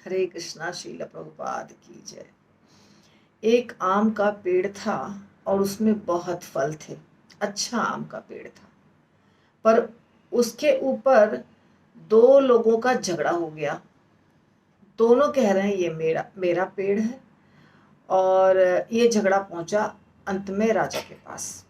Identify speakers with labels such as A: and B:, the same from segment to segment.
A: हरे कृष्णा। श्रील प्रभुपाद की जय। एक आम का पेड़ था और उसमें बहुत फल थे। अच्छा आम का पेड़ था, पर उसके ऊपर दो लोगों का झगड़ा हो गया। दोनों कह रहे हैं ये मेरा मेरा पेड़ है, और ये झगड़ा पहुंचा अंत में राजा के पास।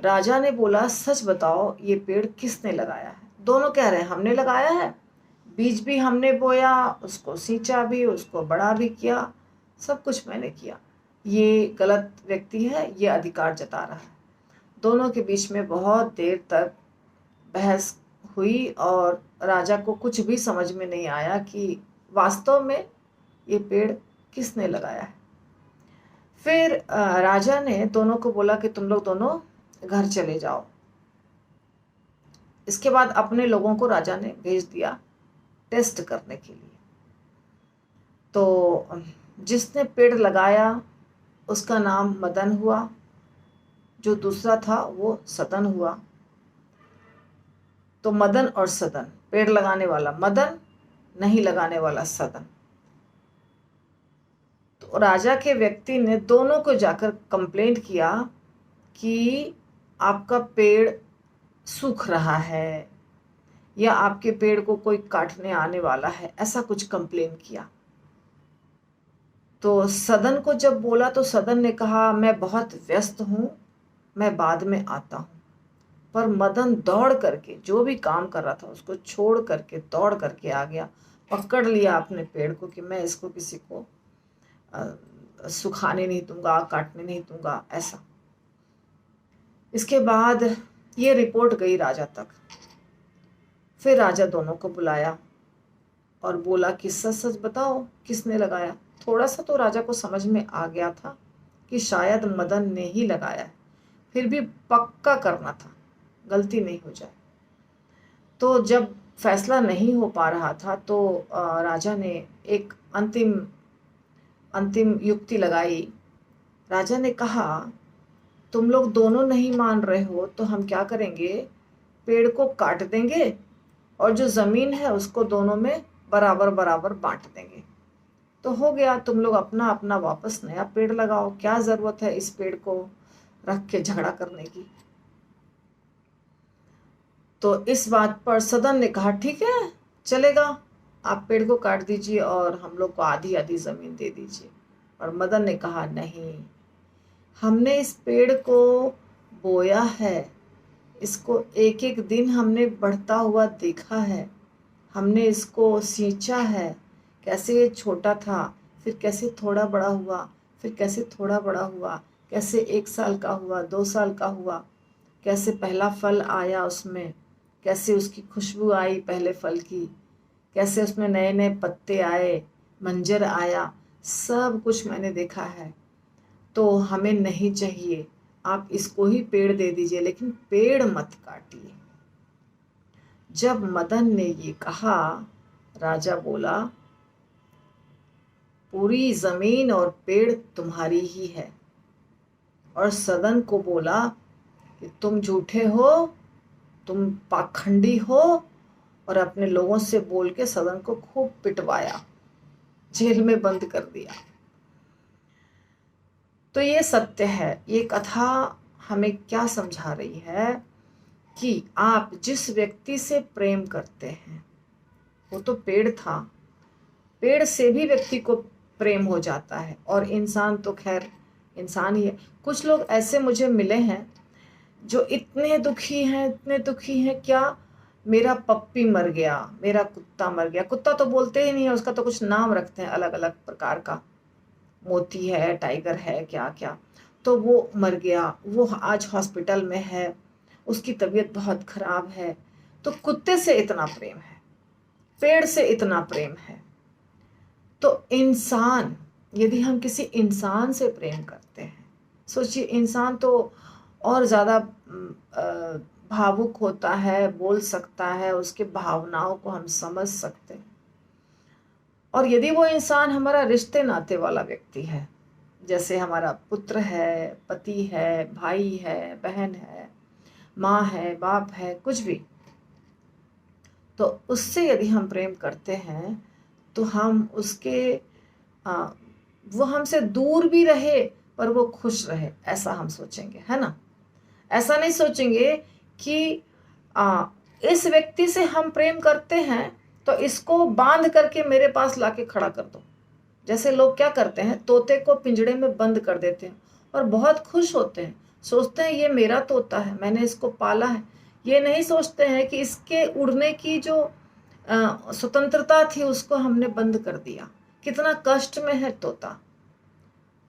A: राजा ने बोला, सच बताओ ये पेड़ किसने लगाया है? दोनों कह रहे हैं हमने लगाया है, बीज भी हमने बोया, उसको सींचा भी, उसको बड़ा भी किया, सब कुछ मैंने किया। ये गलत व्यक्ति है, ये अधिकार जता रहा है। दोनों के बीच में बहुत देर तक बहस हुई और राजा को कुछ भी समझ में नहीं आया कि वास्तव में ये पेड़ किसने लगाया है। फिर राजा ने दोनों को बोला कि तुम लोग दोनों घर चले जाओ। इसके बाद अपने लोगों को राजा ने भेज दिया टेस्ट करने के लिए। तो जिसने पेड़ लगाया उसका नाम मदन हुआ, जो दूसरा था वो सदन हुआ। तो मदन और सदन, पेड़ लगाने वाला मदन, नहीं लगाने वाला सदन। तो राजा के व्यक्ति ने दोनों को जाकर कंप्लेंट किया कि आपका पेड़ सूख रहा है या आपके पेड़ को कोई काटने आने वाला है, ऐसा कुछ कंप्लेन किया। तो सदन को जब बोला तो सदन ने कहा, मैं बहुत व्यस्त हूं, मैं बाद में आता हूं। पर मदन दौड़ करके, जो भी काम कर रहा था उसको छोड़ करके दौड़ करके आ गया, पकड़ लिया अपने पेड़ को कि मैं इसको किसी को सुखाने नहीं दूंगा, काटने नहीं दूंगा, ऐसा। इसके बाद ये रिपोर्ट गई राजा तक। फिर राजा दोनों को बुलाया और बोला कि सच सच बताओ किसने लगाया। थोड़ा सा तो राजा को समझ में आ गया था कि शायद मदन ने ही लगाया है, फिर भी पक्का करना था, गलती नहीं हो जाए। तो जब फैसला नहीं हो पा रहा था तो राजा ने एक अंतिम युक्ति लगाई। राजा ने कहा, तुम लोग दोनों नहीं मान रहे हो तो हम क्या करेंगे, पेड़ को काट देंगे और जो जमीन है उसको दोनों में बराबर बराबर बांट देंगे। तो हो गया, तुम लोग अपना अपना वापस नया पेड़ लगाओ, क्या जरूरत है इस पेड़ को रख के झगड़ा करने की। तो इस बात पर सदन ने कहा, ठीक है चलेगा, आप पेड़ को काट दीजिए और हम लोग को आधी आधी जमीन दे दीजिए। और मदन ने कहा, नहीं, हमने इस पेड़ को बोया है, इसको एक एक दिन हमने बढ़ता हुआ देखा है, हमने इसको सींचा है, कैसे ये छोटा था, फिर कैसे थोड़ा बड़ा हुआ, फिर कैसे थोड़ा बड़ा हुआ, कैसे 1 साल का हुआ, 2 साल का हुआ, कैसे पहला फल आया उसमें, कैसे उसकी खुशबू आई पहले फल की, कैसे उसमें नए नए पत्ते आए, मंजर आया, सब कुछ मैंने देखा है। तो हमें नहीं चाहिए, आप इसको ही पेड़ दे दीजिए, लेकिन पेड़ मत काटिए। जब मदन ने ये कहा, राजा बोला, पूरी जमीन और पेड़ तुम्हारी ही है। और सदन को बोला कि तुम झूठे हो, तुम पाखंडी हो, और अपने लोगों से बोल के सदन को खूब पिटवाया, जेल में बंद कर दिया। तो ये सत्य है। ये कथा हमें क्या समझा रही है कि आप जिस व्यक्ति से प्रेम करते हैं, वो तो पेड़ था, पेड़ से भी व्यक्ति को प्रेम हो जाता है, और इंसान तो खैर इंसान ही है। कुछ लोग ऐसे मुझे मिले हैं जो इतने दुखी हैं, इतने दुखी हैं, क्या मेरा पप्पी मर गया, मेरा कुत्ता मर गया। कुत्ता तो बोलते ही नहीं है, उसका तो कुछ नाम रखते हैं अलग अलग प्रकार का, मोती है, टाइगर है, क्या क्या। तो वो मर गया, वो आज हॉस्पिटल में है, उसकी तबीयत बहुत खराब है। तो कुत्ते से इतना प्रेम है, पेड़ से इतना प्रेम है, तो इंसान, यदि हम किसी इंसान से प्रेम करते हैं, सोचिए इंसान तो और ज़्यादा भावुक होता है, बोल सकता है, उसके भावनाओं को हम समझ सकते हैं। और यदि वो इंसान हमारा रिश्ते नाते वाला व्यक्ति है, जैसे हमारा पुत्र है, पति है, भाई है, बहन है, माँ है, बाप है, कुछ भी, तो उससे यदि हम प्रेम करते हैं तो हम उसके वो हमसे दूर भी रहे पर वो खुश रहे, ऐसा हम सोचेंगे, है ना। ऐसा नहीं सोचेंगे कि इस व्यक्ति से हम प्रेम करते हैं तो इसको बांध करके मेरे पास लाके खड़ा कर दो। जैसे लोग क्या करते हैं, तोते को पिंजड़े में बंद कर देते हैं और बहुत खुश होते हैं, सोचते हैं ये मेरा तोता है, मैंने इसको पाला है। ये नहीं सोचते हैं कि इसके उड़ने की जो स्वतंत्रता थी उसको हमने बंद कर दिया। कितना कष्ट में है तोता।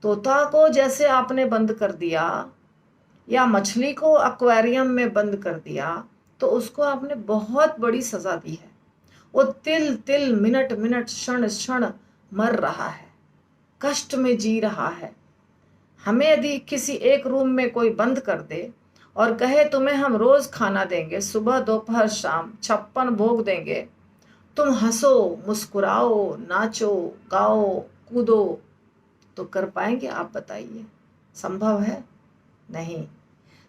A: तोता को जैसे आपने बंद कर दिया या मछली को एक्वेरियम में बंद कर दिया तो उसको आपने बहुत बड़ी सजा दी है। वो तिल तिल मिनट मिनट क्षण क्षण मर रहा है, कष्ट में जी रहा है। हमें यदि किसी एक रूम में कोई बंद कर दे और कहे तुम्हें हम रोज खाना देंगे, सुबह दोपहर शाम 56 भोग देंगे, तुम हंसो मुस्कुराओ नाचो गाओ कूदो, तो कर पाएंगे आप बताइए? संभव है? नहीं।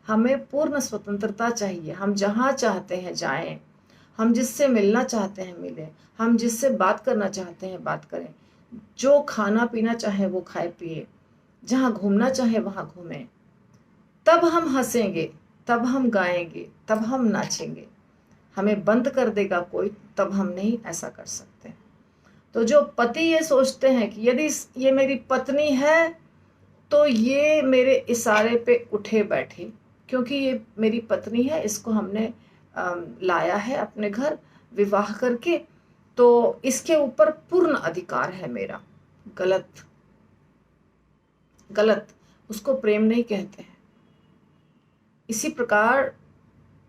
A: हमें पूर्ण स्वतंत्रता चाहिए। हम जहाँ चाहते हैं जाएं, हम जिससे मिलना चाहते हैं मिलें, हम जिससे बात करना चाहते हैं बात करें, जो खाना पीना चाहे वो खाए पिए, जहाँ घूमना चाहे वहाँ घूमें। तब हम हंसेंगे, तब हम गाएंगे, तब हम नाचेंगे। हमें बंद कर देगा कोई तब हम नहीं ऐसा कर सकते। तो जो पति ये सोचते हैं कि यदि ये मेरी पत्नी है तो ये मेरे इशारे पे उठे बैठे, क्योंकि ये मेरी पत्नी है, इसको हमने लाया है अपने घर विवाह करके, तो इसके ऊपर पूर्ण अधिकार है मेरा। गलत, गलत। उसको प्रेम नहीं कहते हैं। इसी प्रकार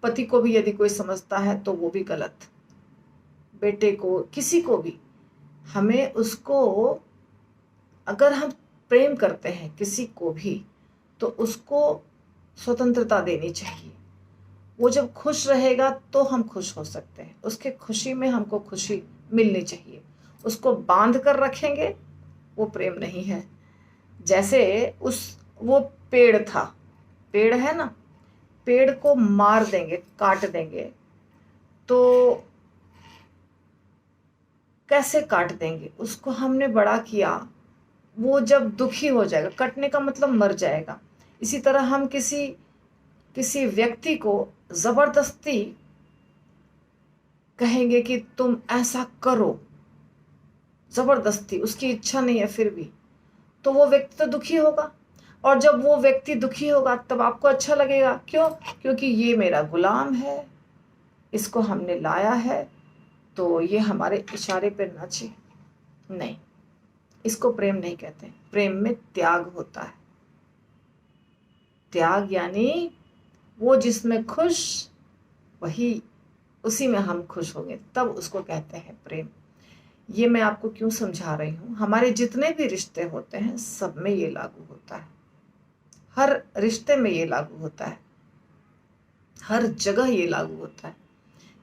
A: पति को भी यदि कोई समझता है तो वो भी गलत। बेटे को, किसी को भी, हमें उसको, अगर हम प्रेम करते हैं किसी को भी तो उसको स्वतंत्रता देनी चाहिए। वो जब खुश रहेगा तो हम खुश हो सकते हैं, उसके खुशी में हमको खुशी मिलनी चाहिए। उसको बांध कर रखेंगे वो प्रेम नहीं है। जैसे वो पेड़ था, पेड़ है ना, पेड़ को मार देंगे, काट देंगे, तो कैसे काट देंगे? उसको हमने बड़ा किया, वो जब दुखी हो जाएगा, कटने का मतलब मर जाएगा। इसी तरह हम किसी व्यक्ति को जबरदस्ती कहेंगे कि तुम ऐसा करो, जबरदस्ती, उसकी इच्छा नहीं है फिर भी, तो वो व्यक्ति तो दुखी होगा। और जब वो व्यक्ति दुखी होगा तब आपको अच्छा लगेगा। क्यों? क्योंकि ये मेरा गुलाम है, इसको हमने लाया है तो ये हमारे इशारे पर नाचे। नहीं, इसको प्रेम नहीं कहते। प्रेम में त्याग होता है। त्याग यानी वो जिसमें खुश, वही, उसी में हम खुश होंगे, तब उसको कहते हैं प्रेम। ये मैं आपको क्यों समझा रही हूँ, हमारे जितने भी रिश्ते होते हैं सब में ये लागू होता है। हर रिश्ते में ये लागू होता है, हर जगह ये लागू होता है।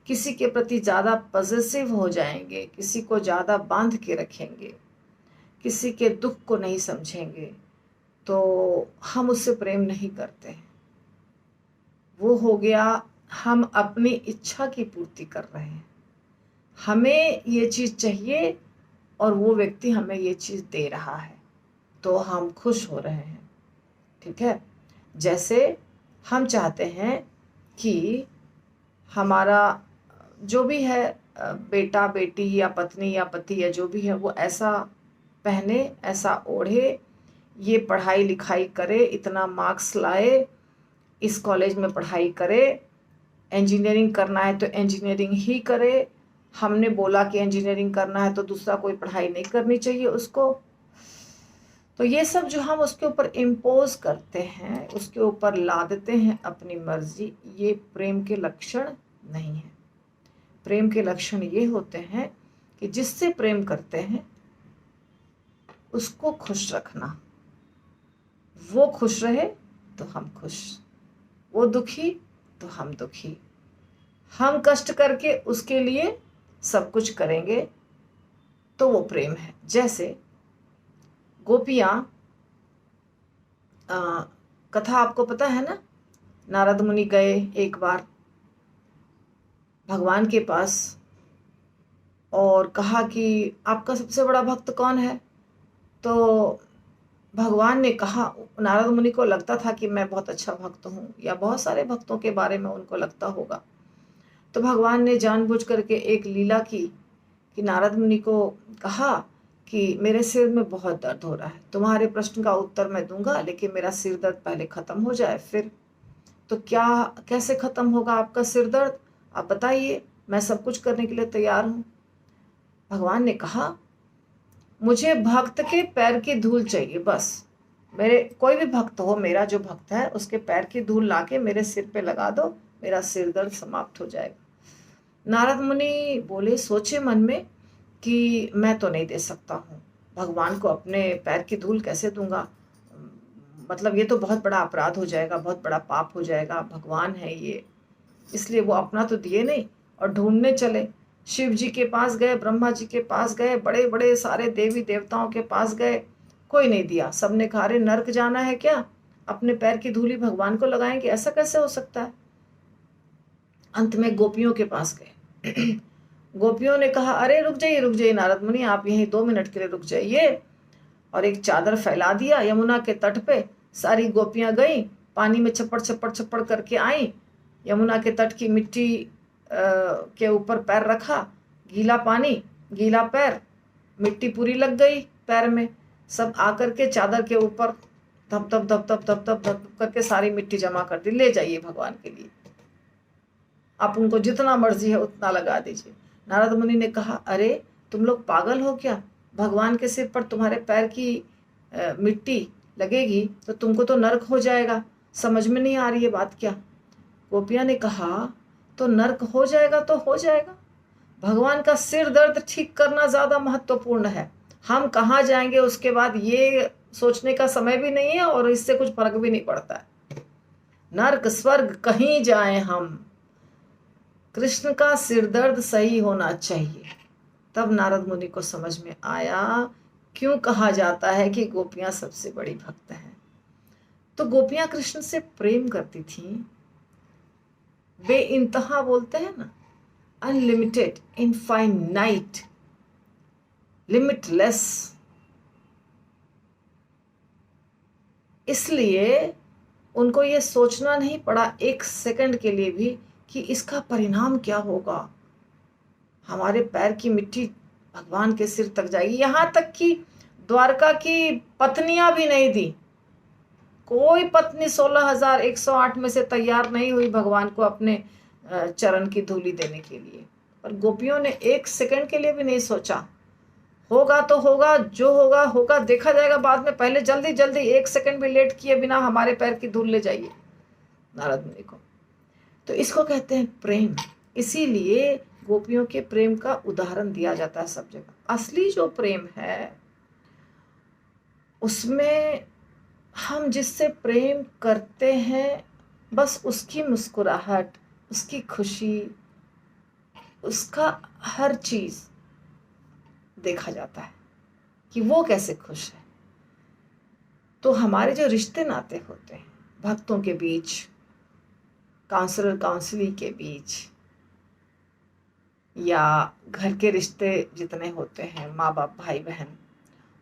A: किसी के प्रति ज़्यादा पॉजिटिव हो जाएंगे, किसी को ज़्यादा बांध के रखेंगे, किसी के दुख को नहीं समझेंगे, तो हम उससे प्रेम नहीं करते हैं। वो हो गया, हम अपनी इच्छा की पूर्ति कर रहे हैं। हमें ये चीज़ चाहिए और वो व्यक्ति हमें ये चीज़ दे रहा है तो हम खुश हो रहे हैं। ठीक है। जैसे हम चाहते हैं कि हमारा जो भी है, बेटा बेटी या पत्नी या पति या जो भी है, वो ऐसा पहने, ऐसा ओढ़े, ये पढ़ाई लिखाई करे, इतना मार्क्स लाए, इस कॉलेज में पढ़ाई करे, इंजीनियरिंग करना है तो इंजीनियरिंग ही करे। हमने बोला कि इंजीनियरिंग करना है तो दूसरा कोई पढ़ाई नहीं करनी चाहिए उसको। तो ये सब जो हम उसके ऊपर इम्पोज करते हैं, उसके ऊपर लादते हैं अपनी मर्जी, ये प्रेम के लक्षण नहीं है। प्रेम के लक्षण ये होते हैं कि जिससे प्रेम करते हैं उसको खुश रखना। वो खुश रहे तो हम खुश, वो दुखी तो हम दुखी। हम कष्ट करके उसके लिए सब कुछ करेंगे तो वो प्रेम है। जैसे गोपियाँ, कथा आपको पता है ना, नारद मुनि गए एक बार भगवान के पास और कहा कि आपका सबसे बड़ा भक्त कौन है? तो भगवान ने कहा, नारद मुनि को लगता था कि मैं बहुत अच्छा भक्त हूँ, या बहुत सारे भक्तों के बारे में उनको लगता होगा। तो भगवान ने जानबूझ करके एक लीला की कि नारद मुनि को कहा कि मेरे सिर में बहुत दर्द हो रहा है, तुम्हारे प्रश्न का उत्तर मैं दूंगा, लेकिन मेरा सिर दर्द पहले खत्म हो जाए फिर। तो क्या, कैसे खत्म होगा आपका सिर दर्द, आप बताइए, मैं सब कुछ करने के लिए तैयार हूँ। भगवान ने कहा, मुझे भक्त के पैर की धूल चाहिए बस। मेरे कोई भी भक्त हो, मेरा जो भक्त है उसके पैर की धूल लाके मेरे सिर पे लगा दो, मेरा सिर दर्द समाप्त हो जाएगा। नारद मुनि बोले, सोचे मन में कि मैं तो नहीं दे सकता हूँ, भगवान को अपने पैर की धूल कैसे दूंगा, मतलब ये तो बहुत बड़ा अपराध हो जाएगा, बहुत बड़ा पाप हो जाएगा, भगवान है ये। इसलिए वो अपना तो दिए नहीं, और ढूंढने चले। शिव जी के पास गए, ब्रह्मा जी के पास गए, बड़े बड़े सारे देवी देवताओं के पास गए, कोई नहीं दिया। सबने कहा, अरे नर्क जाना है क्या, अपने पैर की धूली भगवान को लगाएंगे, ऐसा कैसे हो सकता है। अंत में गोपियों के पास गए। गोपियों ने कहा, अरे रुक जाइए नारद मुनि, आप यहीं 2 मिनट के लिए रुक जाइए। और एक चादर फैला दिया यमुना के तट पे। सारी गोपियां गई, पानी में छप्पड़ छप्पड़ छप्पड़ करके आई। यमुना के तट की मिट्टी के ऊपर पैर रखा, गीला पानी, गीला पैर, मिट्टी पूरी लग गई पैर में। सब आकर के चादर के ऊपर धप धप धप धप धप धप धप करके सारी मिट्टी जमा कर दी, ले जाइए भगवान के लिए, आप उनको जितना मर्जी है उतना लगा दीजिए। नारद मुनि ने कहा, अरे तुम लोग पागल हो क्या, भगवान के सिर पर तुम्हारे पैर की मिट्टी लगेगी तो तुमको तो नर्क हो जाएगा, समझ में नहीं आ रही है बात क्या। गोपिया ने कहा, तो नर्क हो जाएगा तो हो जाएगा, भगवान का सिर दर्द ठीक करना ज्यादा महत्वपूर्ण है, हम कहाँ जाएंगे उसके बाद ये सोचने का समय भी नहीं है, और इससे कुछ फर्क भी नहीं पड़ता है। नर्क स्वर्ग कहीं जाए हम, कृष्ण का सिर दर्द सही होना चाहिए। तब नारद मुनि को समझ में आया क्यों कहा जाता है कि गोपियां सबसे बड़ी भक्त हैं। तो गोपियां कृष्ण से प्रेम करती थीं, बेइंतहा बोलते हैं ना, अनलिमिटेड, इनफाइनाइट, लिमिटलेस। इसलिए उनको ये सोचना नहीं पड़ा एक सेकंड के लिए भी कि इसका परिणाम क्या होगा, हमारे पैर की मिट्टी भगवान के सिर तक जाएगी। यहाँ तक कि द्वारका की पत्नियां भी नहीं थी, कोई पत्नी 16,108 में से तैयार नहीं हुई भगवान को अपने चरण की धूली देने के लिए। पर गोपियों ने एक सेकंड के लिए भी नहीं सोचा, होगा तो होगा, जो होगा होगा, देखा जाएगा बाद में, पहले जल्दी जल्दी एक सेकंड भी लेट किए बिना हमारे पैर की धूल ले जाइए नारद मुनि को। तो इसको कहते हैं प्रेम। इसीलिए गोपियों के प्रेम का उदाहरण दिया जाता है सब जगह। असली जो प्रेम है उसमें हम जिससे प्रेम करते हैं, बस उसकी मुस्कुराहट, उसकी खुशी, उसका हर चीज देखा जाता है कि वो कैसे खुश है। तो हमारे जो रिश्ते नाते होते हैं भक्तों के बीच, काउंसलर काउंसली के बीच, या घर के रिश्ते जितने होते हैं, माँ बाप भाई बहन,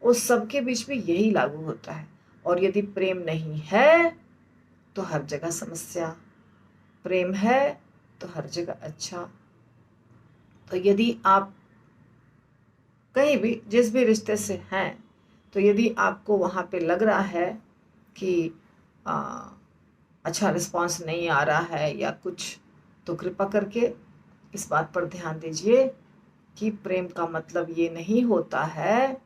A: उस सब के बीच भी यही लागू होता है। और यदि प्रेम नहीं है तो हर जगह समस्या, प्रेम है तो हर जगह अच्छा। तो यदि आप कहीं भी जिस भी रिश्ते से हैं, तो यदि आपको वहाँ पे लग रहा है कि अच्छा रिस्पांस नहीं आ रहा है या कुछ, तो कृपा करके इस बात पर ध्यान दीजिए कि प्रेम का मतलब ये नहीं होता है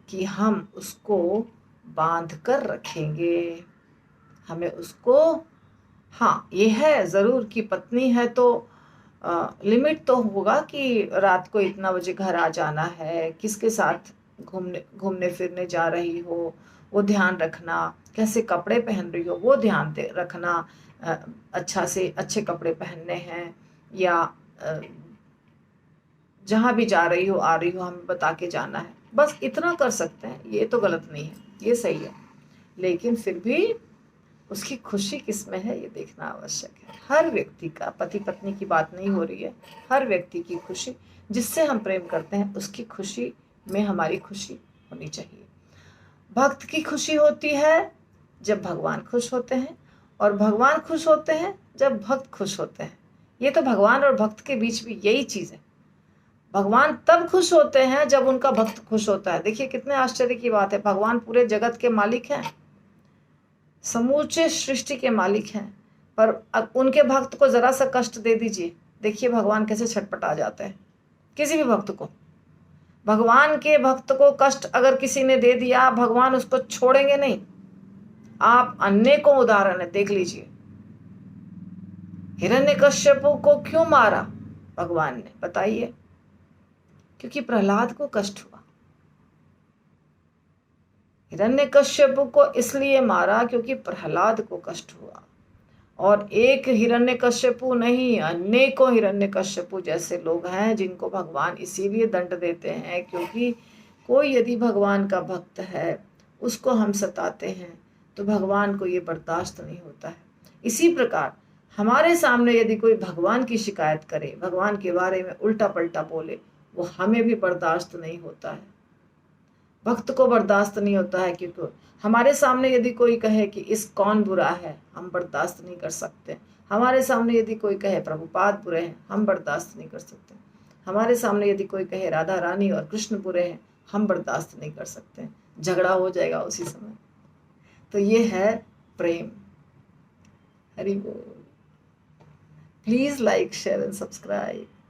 A: कि हम उसको बांध कर रखेंगे, हमें उसको, हाँ ये है ज़रूर कि पत्नी है तो लिमिट तो होगा कि रात को इतना बजे घर आ जाना है, किसके साथ घूमने घूमने फिरने जा रही हो वो ध्यान रखना, कैसे कपड़े पहन रही हो वो ध्यान दे रखना, अच्छा से अच्छे कपड़े पहनने हैं, या जहाँ भी जा रही हो आ रही हो हमें बता के जाना है, बस इतना कर सकते हैं। ये तो गलत नहीं है, ये सही है। लेकिन फिर भी उसकी खुशी किस में है ये देखना आवश्यक है। हर व्यक्ति का, पति पत्नी की बात नहीं हो रही है, हर व्यक्ति की खुशी, जिससे हम प्रेम करते हैं उसकी खुशी में हमारी खुशी होनी चाहिए। भक्त की खुशी होती है जब भगवान खुश होते हैं, और भगवान खुश होते हैं जब भक्त खुश होते हैं। ये तो भगवान और भक्त के बीच भी यही चीज़ है। भगवान तब खुश होते हैं जब उनका भक्त खुश होता है। देखिए कितने आश्चर्य की बात है, भगवान पूरे जगत के मालिक हैं, समूचे सृष्टि के मालिक हैं, पर उनके भक्त को जरा सा कष्ट दे दीजिए, देखिए भगवान कैसे छटपटा जाते हैं। किसी भी भक्त को, भगवान के भक्त को कष्ट अगर किसी ने दे दिया, भगवान उसको छोड़ेंगे नहीं। आप अनेकों उदाहरण है, देख लीजिए। हिरण्यकश्यपु को क्यों मारा भगवान ने, बताइए? क्योंकि प्रहलाद को कष्ट हुआ। हिरण्यकश्यपु को इसलिए मारा क्योंकि प्रहलाद को कष्ट हुआ। और एक हिरण्यकश्यपु नहीं, अनेकों हिरण्यकश्यपु जैसे लोग हैं जिनको भगवान इसीलिए दंड देते हैं क्योंकि कोई यदि भगवान का भक्त है, उसको हम सताते हैं तो भगवान को ये बर्दाश्त नहीं होता है। इसी प्रकार हमारे सामने यदि कोई भगवान की शिकायत करे, भगवान के बारे में उल्टा पल्टा बोले, वो हमें भी बर्दाश्त नहीं होता है, भक्त को बर्दाश्त नहीं होता है। क्योंकि हमारे सामने यदि कोई कहे कि इस कौन बुरा है, हम बर्दाश्त नहीं कर सकते। हमारे सामने यदि कोई कहे प्रभुपाद बुरे हैं, हम बर्दाश्त नहीं कर सकते। हमारे सामने यदि कोई कहे राधा रानी और कृष्ण बुरे हैं, हम बर्दाश्त नहीं कर सकते। झगड़ा हो जाएगा उसी समय। तो ये है प्रेम। हरि बोल। Please like, share and subscribe.